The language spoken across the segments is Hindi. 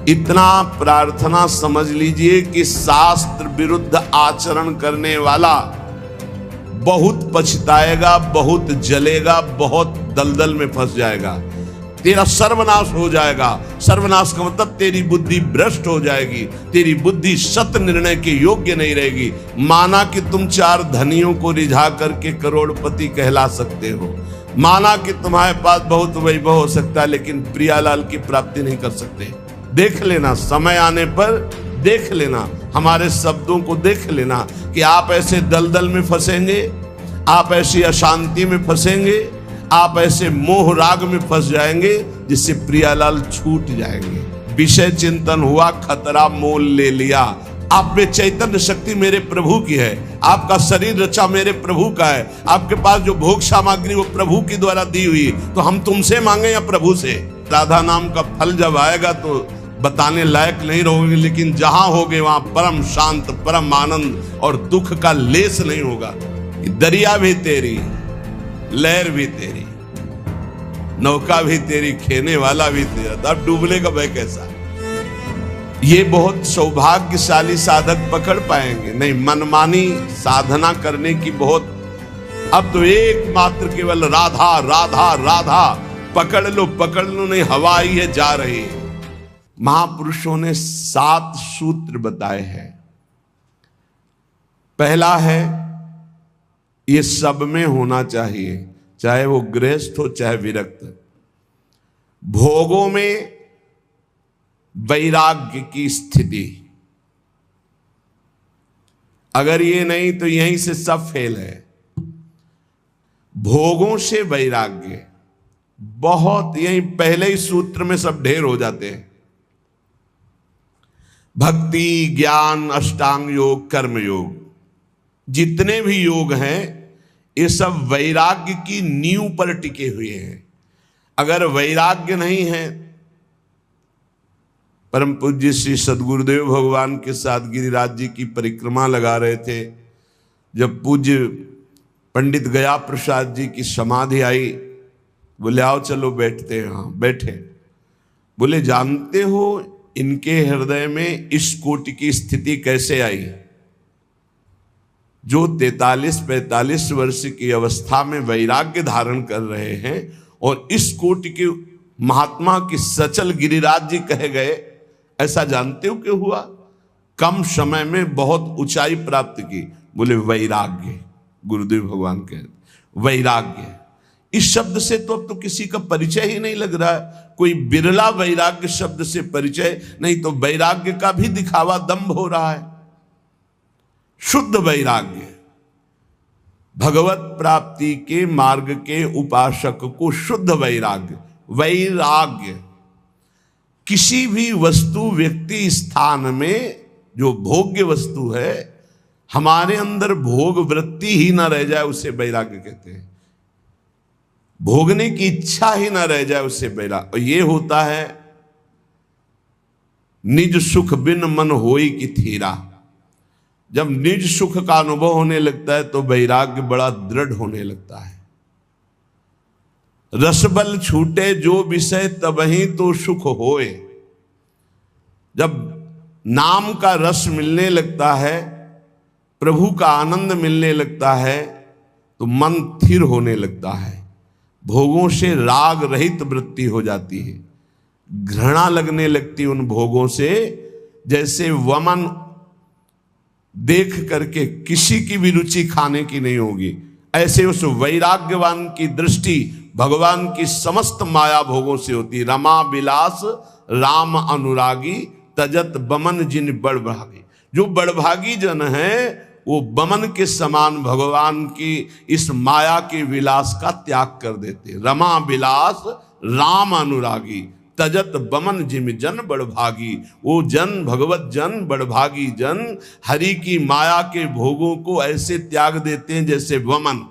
इतना प्रार्थना समझ लीजिए कि शास्त्र विरुद्ध आचरण करने वाला बहुत पछताएगा, बहुत जलेगा, बहुत दलदल में फंस जाएगा। तेरा सर्वनाश हो जाएगा। सर्वनाश का मतलब तेरी बुद्धि भ्रष्ट हो जाएगी, तेरी बुद्धि सत निर्णय के योग्य नहीं रहेगी। माना कि तुम 4 धनियों को रिझा करके करोड़पति कहला सकते हो, माना कि तुम्हारे पास बहुत वैभव हो सकता है, लेकिन प्रियालाल की प्राप्ति नहीं कर सकते। देख लेना, समय आने पर देख लेना, हमारे शब्दों को देख लेना कि आप ऐसे दलदल में फंसेंगे, आप ऐसी अशांति में फंसेंगे, आप ऐसे मोह राग में फंस जाएंगे जिससे प्रियालाल छूट जाएंगे। विषय चिंतन हुआ, खतरा मोल ले लिया। आप में चैतन्य शक्ति मेरे प्रभु की है, आपका शरीर रचा मेरे प्रभु का है, आपके पास जो भोग सामग्री वो प्रभु की द्वारा दी हुई, तो हम तुमसे मांगे या प्रभु से? राधा नाम का फल जब आएगा तो बताने लायक नहीं रहोगे, लेकिन जहां होगे वहां परम शांत, परम आनंद और दुख का लेस नहीं होगा। दरिया भी तेरी, लहर भी तेरी, नौका भी तेरी, खेने वाला भी तेरा, तब डूबने का भय कैसा? ये बहुत सौभाग्यशाली साधक पकड़ पाएंगे। नहीं, मनमानी साधना करने की बहुत, अब तो एकमात्र केवल राधा राधा राधा, पकड़ लो पकड़ लो, नहीं हवा ही है जा रही है। महापुरुषों ने 7 सूत्र बताए हैं। पहला है, ये सब में होना चाहिए, चाहे वो गृहस्थ हो चाहे विरक्त। भोगों में वैराग्य की स्थिति, अगर ये नहीं तो यहीं से सब फेल है। भोगों से वैराग्य, बहुत यही पहले ही सूत्र में सब ढेर हो जाते हैं। भक्ति, ज्ञान, अष्टांग योग, कर्म योग, जितने भी योग हैं ये सब वैराग्य की नींव पर टिके हुए हैं। अगर वैराग्य नहीं है, परम पूज्य श्री सद्गुरुदेव भगवान के साथ गिरिराज जी की परिक्रमा लगा रहे थे, जब पूज्य पंडित गया प्रसाद जी की समाधि आई, बोले आओ चलो बैठते हैं। हाँ बैठे। बोले जानते हो इनके हृदय में इस कोटि की स्थिति कैसे आई? जो 43-45 वर्ष की अवस्था में वैराग्य धारण कर रहे हैं और इस कोटि के महात्मा की सचल गिरिराज जी कहे गए, ऐसा जानते हो क्यों हुआ? कम समय में बहुत ऊंचाई प्राप्त की। बोले वैराग्य। गुरुदेव भगवान कहते वैराग्य, इस शब्द से तो अब तो किसी का परिचय ही नहीं लग रहा है। कोई बिरला वैराग्य शब्द से परिचय, नहीं तो वैराग्य का भी दिखावा, दंभ हो रहा है। शुद्ध वैराग्य, भगवत प्राप्ति के मार्ग के उपासक को शुद्ध वैराग्य। वैराग्य किसी भी वस्तु, व्यक्ति, स्थान में जो भोग्य वस्तु है, हमारे अंदर भोग वृत्ति ही ना रह जाए उसे वैराग्य कहते हैं। भोगने की इच्छा ही ना रह जाए उसे वैराग्य। और ये होता है निज सुख बिन मन होई की थीरा। जब निज सुख का अनुभव होने लगता है तो वैराग्य बड़ा दृढ़ होने लगता है। रसबल छूटे जो विषय तबही तो सुख होए। जब नाम का रस मिलने लगता है, प्रभु का आनंद मिलने लगता है, तो मन स्थिर होने लगता है। भोगों से राग रहित वृत्ति हो जाती है, घृणा लगने लगती उन भोगों से। जैसे वमन देख करके किसी की भी रुचि खाने की नहीं होगी, ऐसे उस वैराग्यवान की दृष्टि भगवान की समस्त माया भोगों से होती। रमा विलास राम अनुरागी, तजत बमन जिन बड़भागी। जो बड़भागी जन है वो बमन के समान भगवान की इस माया के विलास का त्याग कर देते। रमा विलास राम अनुरागी, तजत बमन जिम जन बड़भागी। वो जन, भगवत जन, बड़भागी जन हरि की माया के भोगों को ऐसे त्याग देते हैं जैसे वमन।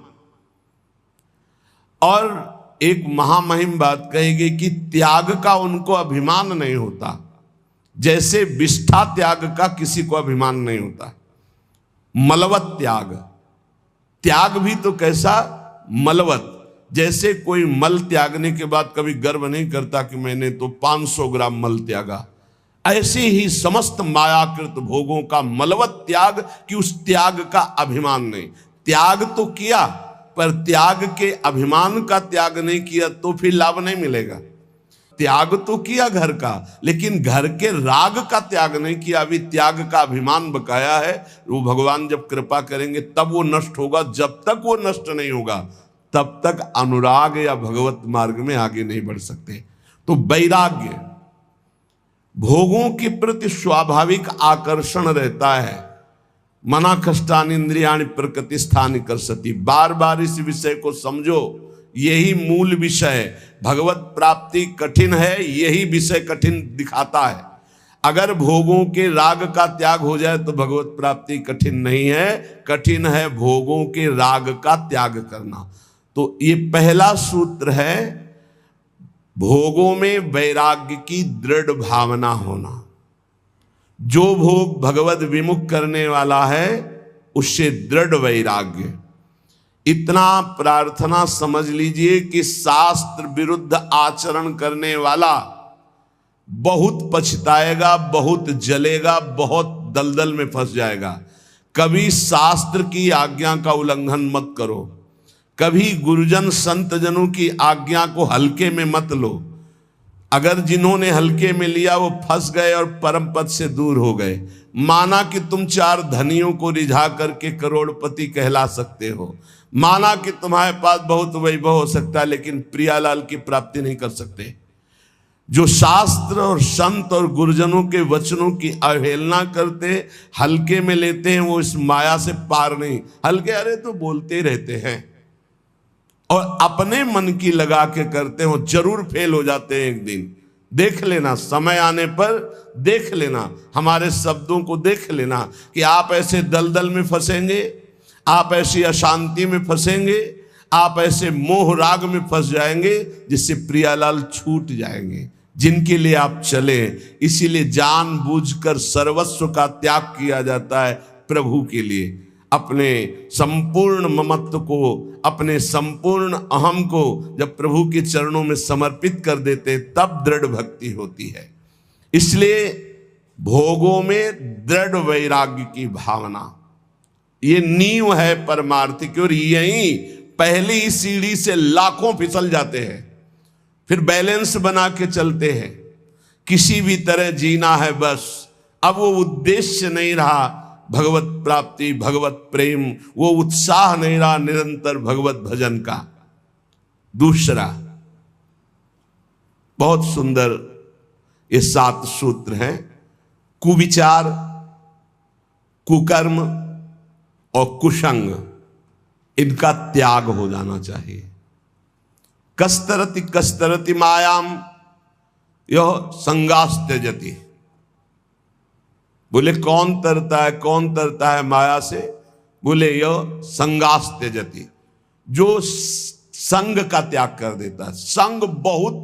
और एक महामहिम बात कहेगी कि त्याग का उनको अभिमान नहीं होता, जैसे विष्ठा त्याग का किसी को अभिमान नहीं होता। मलवत त्याग, त्याग भी तो कैसा मलवत, जैसे कोई मल त्यागने के बाद कभी गर्व नहीं करता कि मैंने तो 500 ग्राम मल त्यागा। ऐसे ही समस्त मायाकृत भोगों का मलवत त्याग, कि उस त्याग का अभिमान नहीं। त्याग तो किया, पर त्याग के अभिमान का त्याग नहीं किया तो फिर लाभ नहीं मिलेगा। त्याग तो किया घर का, लेकिन घर के राग का त्याग नहीं किया, अभी त्याग का अभिमान बकाया है। वो भगवान जब कृपा करेंगे तब वो नष्ट होगा। जब तक वो नष्ट नहीं होगा तब तक अनुराग या भगवत मार्ग में आगे नहीं बढ़ सकते। तो वैराग्य, भोगों के प्रति स्वाभाविक आकर्षण रहता है। मना कष्टान इंद्रियाणि प्रकृति स्थान कर सती। बार बार इस विषय को समझो, यही मूल विषय। भगवत प्राप्ति कठिन है, यही विषय कठिन दिखाता है। अगर भोगों के राग का त्याग हो जाए तो भगवत प्राप्ति कठिन नहीं है, कठिन है भोगों के राग का त्याग करना। तो ये पहला सूत्र है, भोगों में वैराग्य की दृढ़ भावना होना। जो भोग भगवत विमुख करने वाला है उससे दृढ़ वैराग्य। इतना प्रार्थना समझ लीजिए कि शास्त्र विरुद्ध आचरण करने वाला बहुत पछताएगा, बहुत जलेगा, बहुत दलदल में फंस जाएगा। कभी शास्त्र की आज्ञा का उल्लंघन मत करो, कभी गुरुजन संत जनों की आज्ञा को हल्के में मत लो। अगर जिन्होंने हल्के में लिया वो फंस गए और परम पद से दूर हो गए। माना कि तुम 4 धनियों को रिझा करके करोड़पति कहला सकते हो, माना कि तुम्हारे पास बहुत वैभव हो सकता है, लेकिन प्रियालाल की प्राप्ति नहीं कर सकते। जो शास्त्र और संत और गुरुजनों के वचनों की अवहेलना करते, हल्के में लेते हैं, वो इस माया से पार नहीं। हल्के अरे तो बोलते रहते हैं और अपने मन की लगा के करते हो, जरूर फेल हो जाते हैं एक दिन। देख लेना, समय आने पर देख लेना, हमारे शब्दों को देख लेना कि आप ऐसे दलदल में फंसेंगे, आप ऐसी अशांति में फंसेंगे, आप ऐसे मोह राग में फंस जाएंगे जिससे प्रियालाल छूट जाएंगे, जिनके लिए आप चले। इसीलिए जानबूझकर सर्वस्व का त्याग किया जाता है प्रभु के लिए। अपने संपूर्ण ममत्व को, अपने संपूर्ण अहम को जब प्रभु के चरणों में समर्पित कर देते तब दृढ़ भक्ति होती है। इसलिए भोगों में दृढ़ वैराग्य की भावना, ये नींव है परमार्थ की। और यही पहली सीढ़ी से लाखों फिसल जाते हैं, फिर बैलेंस बना के चलते हैं। किसी भी तरह जीना है बस। अब वो उद्देश्य नहीं रहा भगवत प्राप्ति, भगवत प्रेम, वो उत्साह नहीं रहा निरंतर भगवत भजन का। दूसरा बहुत सुंदर ये 7 सूत्र हैं। कुविचार, कुकर्म और कुसंग, इनका त्याग हो जाना चाहिए। कस्तरति कस्तरति मायाम यह संगास त्यजति। बोले कौन तरता है, कौन तरता है माया से? बोले यह संगास त्यजति, जो संग का त्याग कर देता है। संग बहुत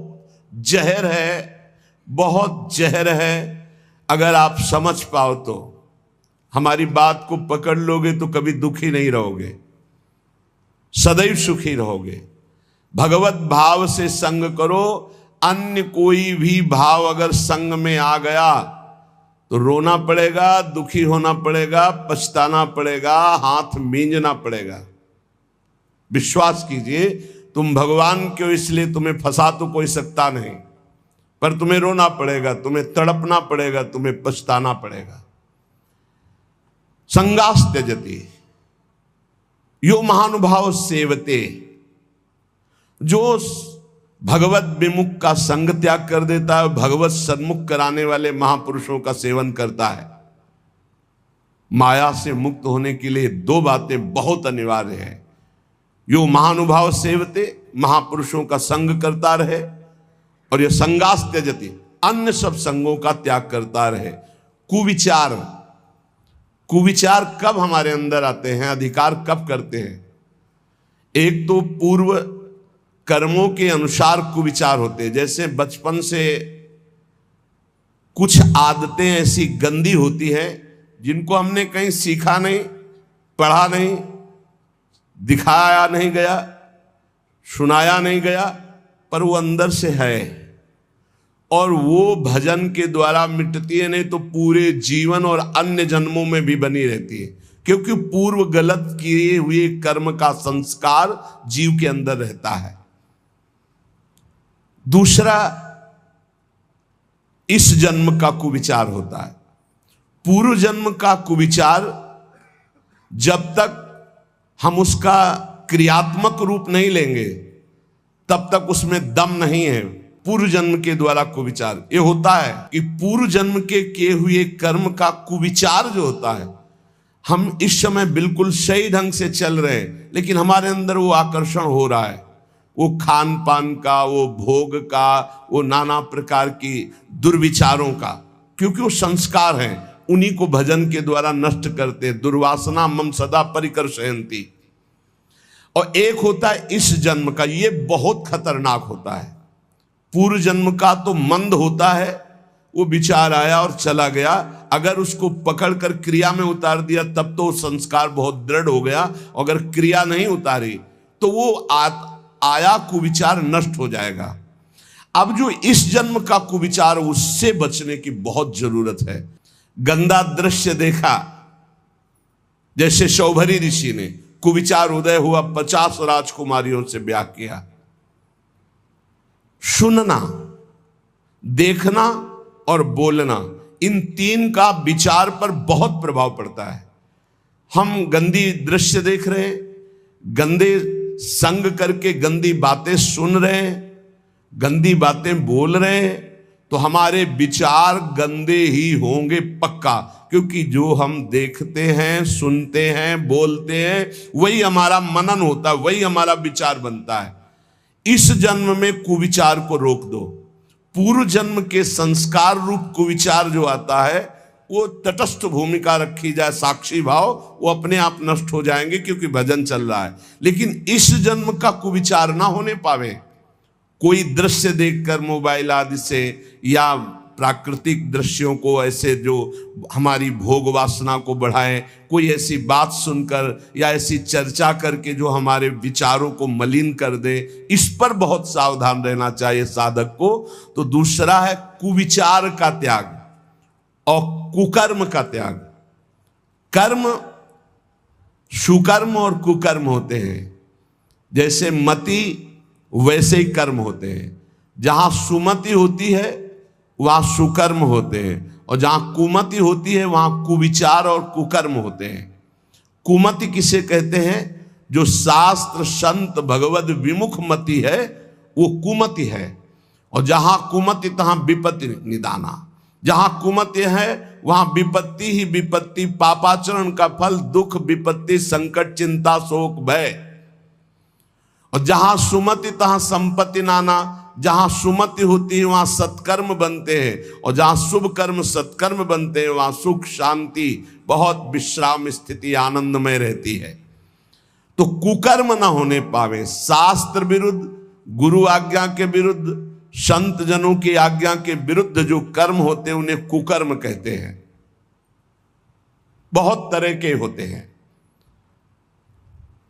जहर है, बहुत जहर है। अगर आप समझ पाओ तो, हमारी बात को पकड़ लोगे तो कभी दुखी नहीं रहोगे, सदैव सुखी रहोगे। भगवत भाव से संग करो। अन्य कोई भी भाव अगर संग में आ गया तो रोना पड़ेगा, दुखी होना पड़ेगा, पछताना पड़ेगा, हाथ मींजना पड़ेगा। विश्वास कीजिए, तुम भगवान के हो इसलिए तुम्हें फंसा तो कोई सकता नहीं, पर तुम्हें रोना पड़ेगा, तुम्हें तड़पना पड़ेगा, तुम्हें पछताना पड़ेगा। संगास त्यजति यो महानुभाव सेवते, जो भगवत विमुख का संग त्याग कर देता है, भगवत सन्मुख कराने वाले महापुरुषों का सेवन करता है। माया से मुक्त होने के लिए 2 बातें बहुत अनिवार्य है। यो महानुभाव सेवते, महापुरुषों का संग करता रहे, और यह संगास त्यजति, अन्य सब संगों का त्याग करता रहे। कुविचार, कुविचार कब हमारे अंदर आते हैं, अधिकार कब करते हैं? एक तो पूर्व कर्मों के अनुसार कुविचार होते हैं। जैसे बचपन से कुछ आदतें ऐसी गंदी होती हैं जिनको हमने कहीं सीखा नहीं, पढ़ा नहीं, दिखाया नहीं गया, सुनाया नहीं गया, पर वो अंदर से है। और वो भजन के द्वारा मिटती है, नहीं तो पूरे जीवन और अन्य जन्मों में भी बनी रहती है, क्योंकि पूर्व गलत किए हुए कर्म का संस्कार जीव के अंदर रहता है। दूसरा, इस जन्म का कुविचार होता है। पूर्व जन्म का कुविचार जब तक हम उसका क्रियात्मक रूप नहीं लेंगे तब तक उसमें दम नहीं है। पूर्व जन्म के द्वारा कुविचार ये होता है कि पूर्व जन्म के किए हुए कर्म का कुविचार जो होता है, हम इस समय बिल्कुल सही ढंग से चल रहे हैं, लेकिन हमारे अंदर वो आकर्षण हो रहा है, वो खान पान का, वो भोग का, वो नाना प्रकार की दुर्विचारों का, क्योंकि वो संस्कार हैं, उन्हीं को भजन के द्वारा नष्ट करते। दुर्वासना मम सदा परिकर्षयन्ति। और एक होता है इस जन्म का, ये बहुत खतरनाक होता है। पूर्व जन्म का तो मंद होता है, वो विचार आया और चला गया, अगर उसको पकड़कर क्रिया में उतार दिया तब तो संस्कार बहुत दृढ़ हो गया, अगर क्रिया नहीं उतारी तो वो आया कुविचार नष्ट हो जाएगा। अब जो इस जन्म का कुविचार, उससे बचने की बहुत जरूरत है। गंदा दृश्य देखा, जैसे शौभरी ऋषि ने कुविचार उदय हुआ, 50 राजकुमारियों से ब्याह किया। सुनना, देखना और बोलना, इन तीन का विचार पर बहुत प्रभाव पड़ता है। हम गंदी दृश्य देख रहे हैं, गंदे संग करके गंदी बातें सुन रहे हैं, गंदी बातें बोल रहे हैं, तो हमारे विचार गंदे ही होंगे पक्का, क्योंकि जो हम देखते हैं, सुनते हैं, बोलते हैं, वही हमारा मनन होता है, वही हमारा विचार बनता है। इस जन्म में कुविचार को रोक दो। पूर्व जन्म के संस्कार रूप कुविचार जो आता है, वो तटस्थ भूमिका रखी जाए, साक्षी भाव, वो अपने आप नष्ट हो जाएंगे, क्योंकि भजन चल रहा है। लेकिन इस जन्म का कुविचार ना होने पावे, कोई दृश्य देखकर मोबाइल आदि से, या प्राकृतिक दृश्यों को ऐसे जो हमारी भोग वासना को बढ़ाए, कोई ऐसी बात सुनकर या ऐसी चर्चा करके जो हमारे विचारों को मलिन कर दे, इस पर बहुत सावधान रहना चाहिए साधक को। तो दूसरा है कुविचार का त्याग और कुकर्म का त्याग। कर्म, सुकर्म और कुकर्म होते हैं। जैसे मति वैसे ही कर्म होते हैं। जहां सुमति होती है वहां सुकर्म होते हैं, और जहां कुमति होती है वहां कुविचार और कुकर्म होते हैं। कुमति किसे कहते हैं? जो शास्त्र संत भगवद विमुख मति है, वो कुमति है। और जहां कुमति तहां विपत्ति निदाना। जहां कुमति है वहां विपत्ति ही विपत्ति, पापाचरण का फल दुख, विपत्ति, संकट, चिंता, शोक, भय। और जहां सुमति तहां संपत्ति नाना। जहां सुमति होती है वहां सत्कर्म बनते हैं, और जहां शुभ कर्म सत्कर्म बनते हैं वहां सुख, शांति, बहुत विश्राम स्थिति, आनंदमय रहती है। तो कुकर्म ना होने पावे। शास्त्र विरुद्ध, गुरु आज्ञा के विरुद्ध, संत जनों की आज्ञा के विरुद्ध जो कर्म होते हैं उन्हें कुकर्म कहते हैं। बहुत तरह के होते हैं।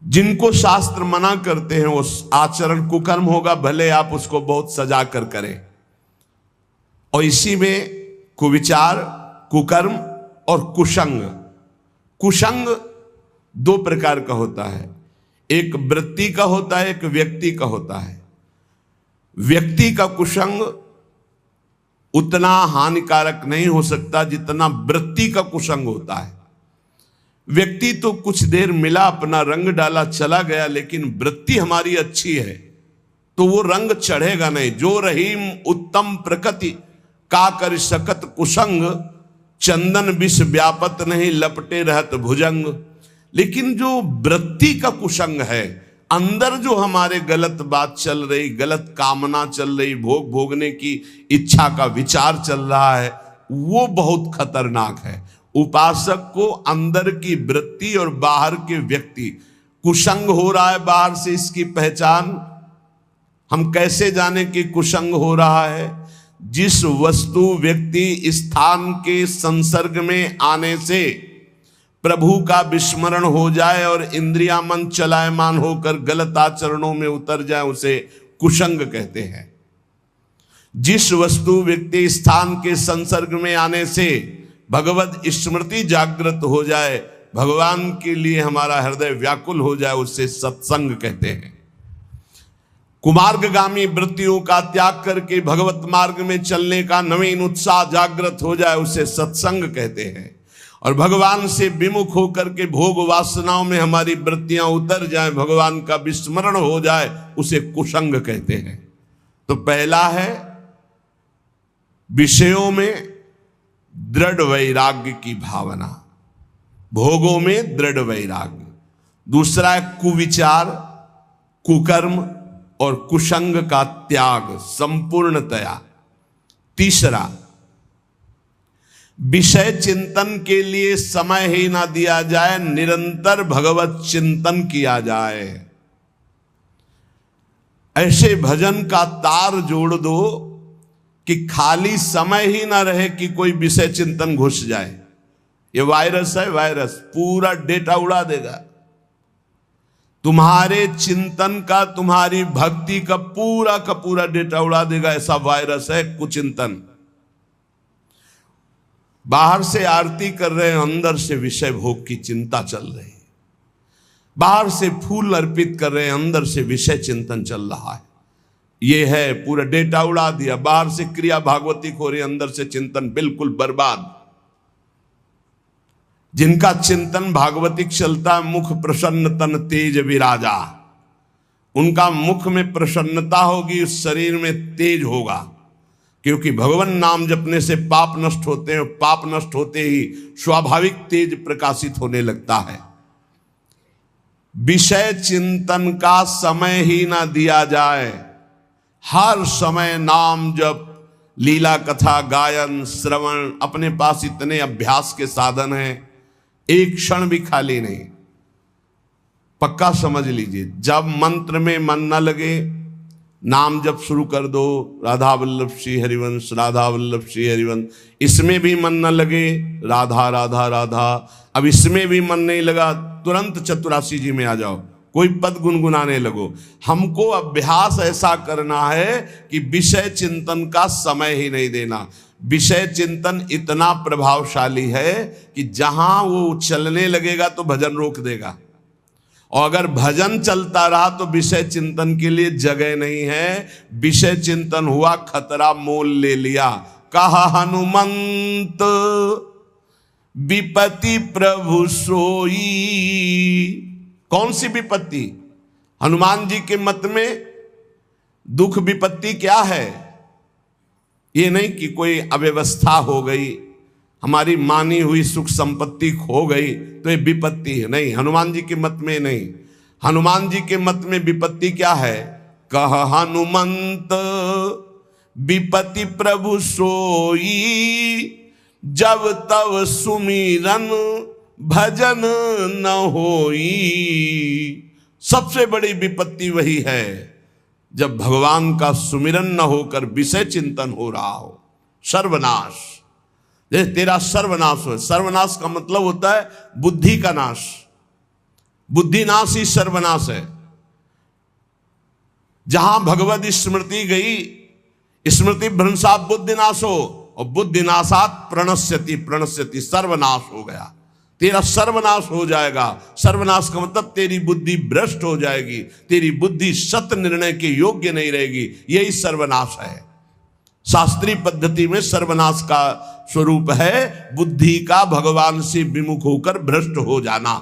जिनको शास्त्र मना करते हैं वो आचरण कुकर्म होगा, भले आप उसको बहुत सजा कर करें। और इसी में कुविचार, कुकर्म और कुसंग। कुसंग दो प्रकार का होता है, एक वृत्ति का होता है, एक व्यक्ति का होता है। व्यक्ति का कुसंग उतना हानिकारक नहीं हो सकता जितना वृत्ति का कुसंग होता है। व्यक्ति तो कुछ देर मिला, अपना रंग डाला, चला गया, लेकिन वृत्ति हमारी अच्छी है तो वो रंग चढ़ेगा नहीं। जो रहीम उत्तम प्रकृति का कर सकत कुसंग, चंदन विष व्यापत नहीं लपटे रहत भुजंग। लेकिन जो वृत्ति का कुसंग है, अंदर जो हमारे गलत बात चल रही, गलत कामना चल रही, भोग भोगने की इच्छा का विचार चल रहा है, वो बहुत खतरनाक है। उपासक को अंदर की वृत्ति और बाहर के व्यक्ति, कुसंग हो रहा है बाहर से, इसकी पहचान हम कैसे जाने कि कुसंग हो रहा है? जिस वस्तु व्यक्ति स्थान के संसर्ग में आने से प्रभु का विस्मरण हो जाए और इंद्रिया मन चलायमान होकर गलत आचरणों में उतर जाए, उसे कुसंग कहते हैं। जिस वस्तु व्यक्ति स्थान के संसर्ग में आने से भगवत स्मृति जागृत हो जाए, भगवान के लिए हमारा हृदय व्याकुल हो जाए, उससे सत्संग कहते हैं। कुमार्गगामी वृत्तियों का त्याग करके भगवत मार्ग में चलने का नवीन उत्साह जागृत हो जाए, उसे सत्संग कहते हैं। और भगवान से विमुख होकर के भोग वासनाओं में हमारी वृत्तियां उतर जाएं, भगवान का विस्मरण हो जाए, उसे कुसंग कहते हैं। तो पहला है विषयों में दृढ़ वैराग्य की भावना, भोगों में दृढ़ वैराग्य। दूसरा है कुविचार, कुकर्म और कुसंग का त्याग संपूर्णतया। तीसरा, विषय चिंतन के लिए समय ही ना दिया जाए, निरंतर भगवत चिंतन किया जाए। ऐसे भजन का तार जोड़ दो कि खाली समय ही ना रहे कि कोई विषय चिंतन घुस जाए। ये वायरस है, वायरस पूरा डेटा उड़ा देगा तुम्हारे चिंतन का, तुम्हारी भक्ति का पूरा डेटा उड़ा देगा। ऐसा वायरस है कुचिंतन। बाहर से आरती कर रहे हैं, अंदर से विषय भोग की चिंता चल रही है। बाहर से फूल अर्पित कर रहे हैं, अंदर से विषय चिंतन चल रहा है। ये है पूरा डेटा उड़ा दिया। बाहर से क्रिया भागवतिक हो रही, अंदर से चिंतन बिल्कुल बर्बाद। जिनका चिंतन भागवतिक चलता है, मुख प्रसन्न तन तेज विराजा, उनका मुख में प्रसन्नता होगी, शरीर में तेज होगा, क्योंकि भगवान नाम जपने से पाप नष्ट होते हैं। पाप नष्ट होते ही स्वाभाविक तेज प्रकाशित होने लगता है। विषय चिंतन का समय ही ना दिया जाए। हर समय नाम जप, लीला कथा गायन श्रवण, अपने पास इतने अभ्यास के साधन हैं, एक क्षण भी खाली नहीं। पक्का समझ लीजिए, जब मंत्र में मन न लगे, नाम जप शुरू कर दो, राधा वल्लभ श्री हरिवंश, राधा वल्लभ श्री हरिवंश। इसमें भी मन न लगे, राधा राधा राधा। अब इसमें भी मन नहीं लगा, तुरंत चतुरासी जी में आ जाओ, कोई पद गुनगुनाने लगो। हमको अभ्यास ऐसा करना है कि विषय चिंतन का समय ही नहीं देना। विषय चिंतन इतना प्रभावशाली है कि जहां वो चलने लगेगा तो भजन रोक देगा, और अगर भजन चलता रहा तो विषय चिंतन के लिए जगह नहीं है। विषय चिंतन हुआ, खतरा मोल ले लिया। कहा हनुमंत विपत्ति प्रभु सोई। कौन सी विपत्ति? हनुमान जी के मत में दुख विपत्ति क्या है? ये नहीं कि कोई अव्यवस्था हो गई, हमारी मानी हुई सुख संपत्ति खो गई तो ये विपत्ति है, नहीं। हनुमान जी के मत में नहीं। हनुमान जी के मत में विपत्ति क्या है? कह हनुमंत विपत्ति प्रभु सोई, जब तब सुमिरन भजन न होई। सबसे बड़ी विपत्ति वही है जब भगवान का सुमिरन न होकर विषय चिंतन हो रहा हो। सर्वनाश, तेरा सर्वनाश हो। सर्वनाश का मतलब होता है बुद्धि का नाश। बुद्धि नाश ही सर्वनाश है। जहां भगवत स्मृति गई, स्मृति भ्रंशा बुद्धिनाशो, और बुद्धिनाशात प्रणश्यति, प्रणश्यति सर्वनाश हो गया। तेरा सर्वनाश हो जाएगा। सर्वनाश का मतलब तेरी बुद्धि भ्रष्ट हो जाएगी, तेरी बुद्धि सत्य निर्णय के योग्य नहीं रहेगी। यही सर्वनाश है। शास्त्रीय पद्धति में सर्वनाश का स्वरूप है बुद्धि का भगवान से विमुख होकर भ्रष्ट हो जाना।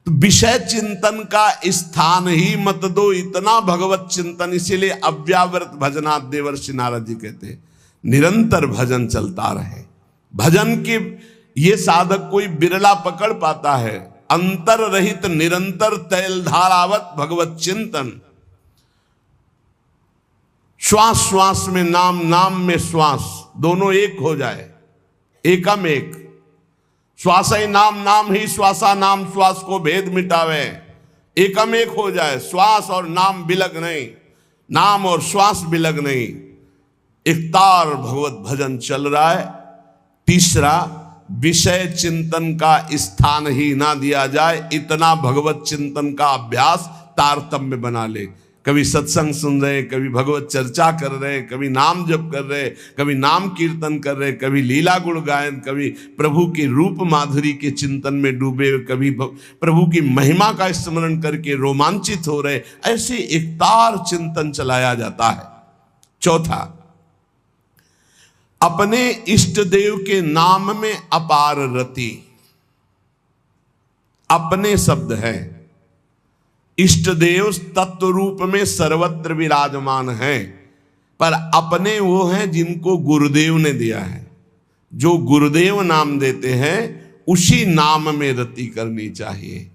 तो विषय चिंतन का स्थान ही मत दो, इतना भगवत चिंतन। इसीलिए अव्यावृत भजनात् देवर्षि नारद जी कहते हैं, निरंतर भजन चलता रहे। भजन के ये साधक कोई बिरला पकड़ पाता है। अंतर रहित निरंतर तैल धारावत भगवत चिंतन। श्वास श्वास में नाम, नाम में श्वास, दोनों एक हो जाए, एकम एक। श्वास ही नाम, नाम ही श्वासा, नाम श्वास को भेद मिटावे। एकम एक हो जाए, श्वास और नाम बिलग नहीं, नाम और श्वास बिलग नहीं। एकतार भगवत भजन चल रहा है। तीसरा, विषय चिंतन का स्थान ही ना दिया जाए, इतना भगवत चिंतन का अभ्यास तारतम्य बना ले। कभी सत्संग सुन रहे, कभी भगवत चर्चा कर रहे, कभी नाम जप कर रहे, कभी नाम कीर्तन कर रहे, कभी लीला गुण गायन, कभी प्रभु के रूप माधुरी के चिंतन में डूबे, कभी प्रभु की महिमा का स्मरण करके रोमांचित हो रहे। ऐसे एक तार चिंतन चलाया जाता है। चौथा, अपने इष्ट देव के नाम में अपार रति। अपने शब्द है, इष्ट देव तत्व रूप में सर्वत्र विराजमान है, पर अपने वो हैं जिनको गुरुदेव ने दिया है। जो गुरुदेव नाम देते हैं उसी नाम में रति करनी चाहिए।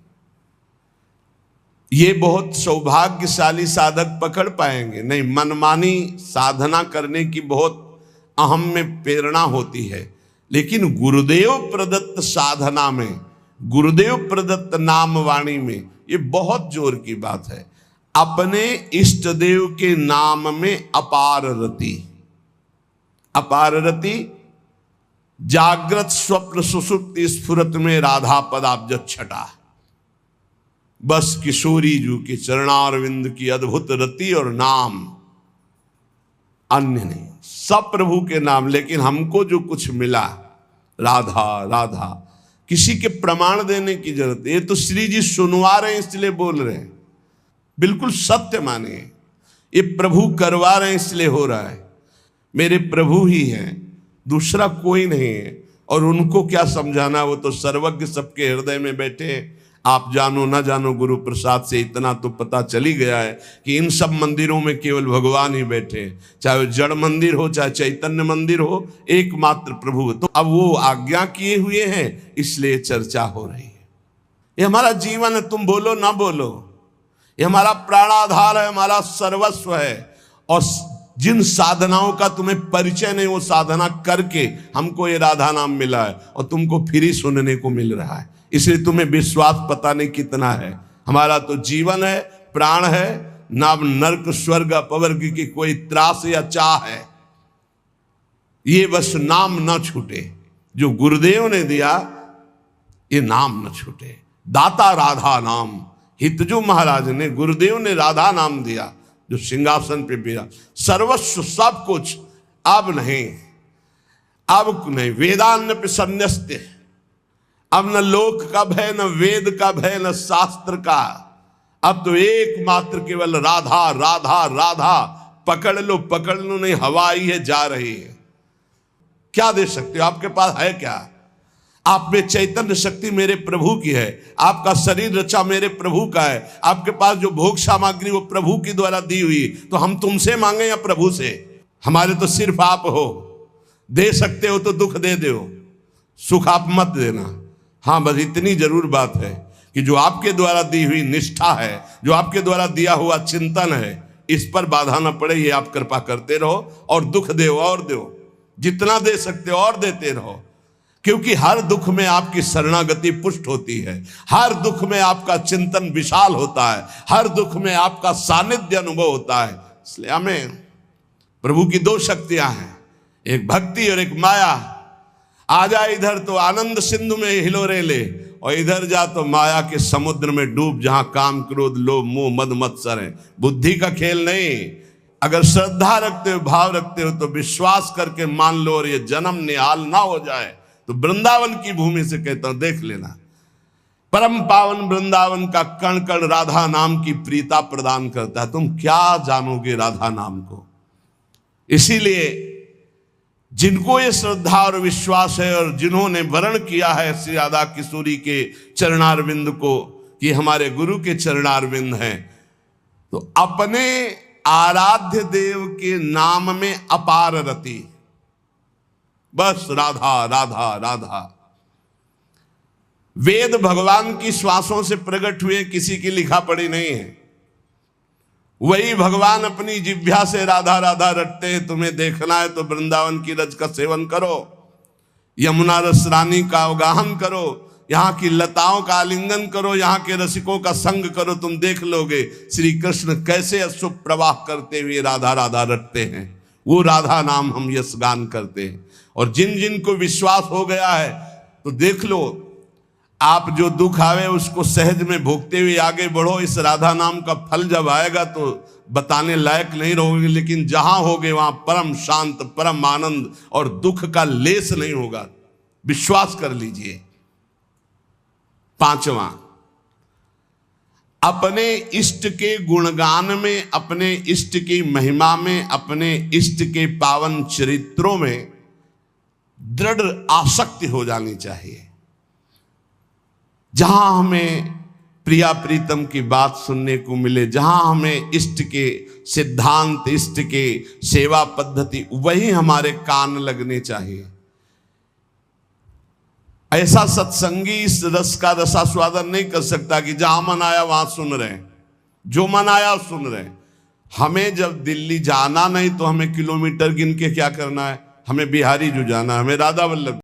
ये बहुत सौभाग्यशाली साधक पकड़ पाएंगे। नहीं, मनमानी साधना करने की बहुत अहम में प्रेरणा होती है, लेकिन गुरुदेव प्रदत्त साधना में, गुरुदेव प्रदत्त नाम वाणी में ये बहुत जोर की बात है। अपने इष्ट देव के नाम में अपार रति। अपार रति, जागृत स्वप्न सुषुप्ति स्फुरत में राधा पदाब्ज छटा। बस किशोरी जू के चरणारविंद की अद्भुत रति और नाम, अन्य नहीं, सब प्रभु के नाम। लेकिन हमको जो कुछ मिला, राधा राधा, किसी के प्रमाण देने की जरूरत। ये तो श्री जी सुनवा रहे हैं इसलिए बोल रहे हैं, बिल्कुल सत्य मानिए। ये प्रभु करवा रहे हैं इसलिए हो रहा है। मेरे प्रभु ही हैं, दूसरा कोई नहीं है। और उनको क्या समझाना, वो तो सर्वज्ञ सबके हृदय में बैठे हैं। आप जानो ना जानो, गुरु प्रसाद से इतना तो पता चली गया है कि इन सब मंदिरों में केवल भगवान ही बैठे हैं। चाहे वो जड़ मंदिर हो, चाहे चैतन्य मंदिर हो, एकमात्र प्रभु। तो अब वो आज्ञा किए हुए हैं, इसलिए चर्चा हो रही है। ये हमारा जीवन है, तुम बोलो ना बोलो, ये हमारा प्राणाधार है, हमारा सर्वस्व है। और जिन साधनाओं का तुम्हें परिचय नहीं, वो साधना करके हमको ये राधा नाम मिला है और तुमको फिर ही सुनने को मिल रहा है। इसलिए तुम्हें विश्वास पता नहीं कितना है। हमारा तो जीवन है, प्राण है, ना नर्क स्वर्ग अपवर्ग की कोई त्रास या चाह है। ये बस नाम न छूटे, जो गुरुदेव ने दिया ये नाम न छूटे। दाता राधा नाम, हितजू महाराज ने, गुरुदेव ने राधा नाम दिया, जो सिंहासन पे बिरा। सर्वस्व सब कुछ, अब नहीं, अब नहीं। वेदान्न पे संन्यस्त, अब न लोक का भय, न वेद का भय, न शास्त्र का। अब तो एकमात्र केवल राधा राधा राधा। पकड़ लो पकड़ लो, नहीं हवा आई है, जा रही है। क्या दे सकते हो? आपके पास है क्या? आप में चैतन्य शक्ति मेरे प्रभु की है, आपका शरीर रचा मेरे प्रभु का है, आपके पास जो भोग सामग्री वो प्रभु की द्वारा दी हुई। तो हम तुमसे मांगे या प्रभु से? हमारे तो सिर्फ आप हो। दे सकते हो तो दुख दे दो, सुख आप मत देना। हाँ, बस इतनी जरूर बात है कि जो आपके द्वारा दी हुई निष्ठा है, जो आपके द्वारा दिया हुआ चिंतन है, इस पर बाधा न पड़े। ये आप कृपा करते रहो और दुख दो और दो, जितना दे सकते हो और देते रहो। क्योंकि हर दुख में आपकी शरणागति पुष्ट होती है, हर दुख में आपका चिंतन विशाल होता है, हर दुख में आपका सानिध्य अनुभव होता है। इसलिए हमें प्रभु की दो शक्तियां हैं, एक भक्ति और एक माया। आ जा इधर तो आनंद सिंधु में हिलोरे ले, और इधर जा तो माया के समुद्र में डूब, जहां काम क्रोध लोभ मोह मद मत्सर है। बुद्धि का खेल नहीं। अगर श्रद्धा रखते हो, भाव रखते हो, तो विश्वास करके मान लो, और ये जन्म निहाल ना हो जाए तो वृंदावन की भूमि से कहता हूं, देख लेना। परम पावन वृंदावन का कण कण राधा नाम की प्रीता प्रदान करता है। तुम क्या जानोगे राधा नाम को? इसीलिए जिनको ये श्रद्धा और विश्वास है, और जिन्होंने वर्ण किया है श्री राधा किशोरी के चरणारविंद को कि हमारे गुरु के चरणारविंद हैं, तो अपने आराध्य देव के नाम में अपार रति। बस राधा राधा राधा। वेद भगवान की श्वासों से प्रकट हुए, किसी की लिखा पढ़ी नहीं है। वही भगवान अपनी जिह्वा से राधा राधा रटते हैं। तुम्हें देखना है तो वृंदावन की रज का सेवन करो, यमुना रस रानी का अवगाहन करो, यहाँ की लताओं का आलिंगन करो, यहाँ के रसिकों का संग करो। तुम देख लोगे श्री कृष्ण कैसे अशुभ प्रवाह करते हुए राधा राधा रटते हैं। वो राधा नाम हम यश गान करते हैं। और जिन जिन को विश्वास हो गया है तो देख लो, आप जो दुख आवे उसको सहज में भोगते हुए आगे बढ़ो। इस राधा नाम का फल जब आएगा तो बताने लायक नहीं रहोगे, लेकिन जहां होगे वहां परम शांत, परम आनंद और दुख का लेस नहीं होगा, विश्वास कर लीजिए। पांचवा, अपने इष्ट के गुणगान में, अपने इष्ट की महिमा में, अपने इष्ट के पावन चरित्रों में दृढ़ आसक्ति हो जानी चाहिए। जहां हमें प्रिया प्रीतम की बात सुनने को मिले, जहां हमें इष्ट के सिद्धांत, इष्ट के सेवा पद्धति, वही हमारे कान लगने चाहिए। ऐसा सत्संगी इस रस का रसास्वादन नहीं कर सकता कि जहां मन आया वहां सुन रहे हैं, जो मन आया सुन रहे हैं। हमें जब दिल्ली जाना नहीं तो हमें किलोमीटर गिन के क्या करना है, हमें बिहारी जो जाना है, हमें राधा वल्लभ